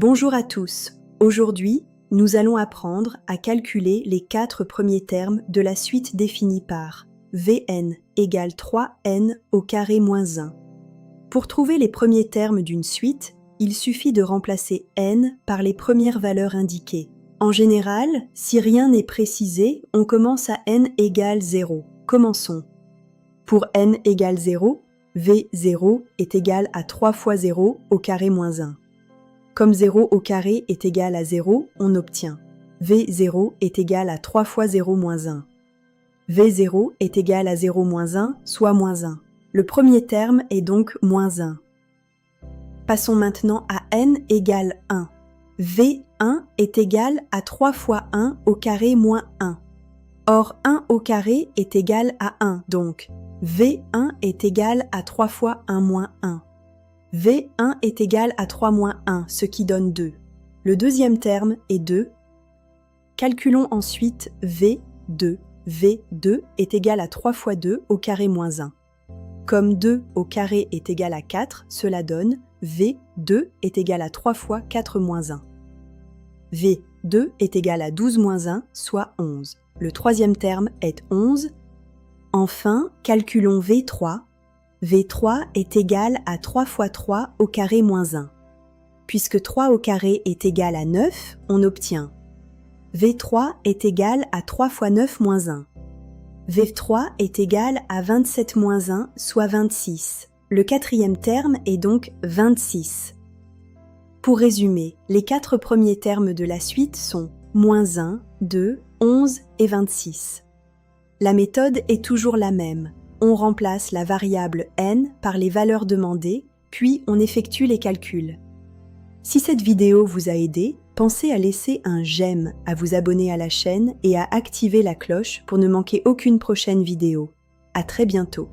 Bonjour à tous. Aujourd'hui, nous allons apprendre à calculer les 4 premiers termes de la suite définie par Vn égale 3n au carré moins 1. Pour trouver les premiers termes d'une suite, il suffit de remplacer n par les premières valeurs indiquées. En général, si rien n'est précisé, on commence à n égale 0. Commençons. Pour n égale 0, V0 est égal à 3 fois 0 au carré moins 1. Comme 0 au carré est égal à 0, on obtient V0 est égal à 3 fois 0 moins 1. V0 est égal à 0 moins 1, soit moins 1. Le premier terme est donc moins 1. Passons maintenant à n égale 1. V1 est égal à 3 fois 1 au carré moins 1. Or 1 au carré est égal à 1, donc V1 est égal à 3 fois 1 moins 1. V1 est égal à 3 moins 1, ce qui donne 2. Le deuxième terme est 2. Calculons ensuite V2. V2 est égal à 3 fois 2 au carré moins 1. Comme 2 au carré est égal à 4, cela donne V2 est égal à 3 fois 4 moins 1. V2 est égal à 12 moins 1, soit 11. Le troisième terme est 11. Enfin, calculons V3. V3 est égal à 3 fois 3 au carré moins 1. Puisque 3 au carré est égal à 9, on obtient V3 est égal à 3 fois 9 moins 1. V3 est égal à 27 moins 1, soit 26. Le quatrième terme est donc 26. Pour résumer, les 4 premiers termes de la suite sont moins 1, 2, 11 et 26. La méthode est toujours la même. On remplace la variable n par les valeurs demandées, puis on effectue les calculs. Si cette vidéo vous a aidé, pensez à laisser un j'aime, à vous abonner à la chaîne et à activer la cloche pour ne manquer aucune prochaine vidéo. À très bientôt.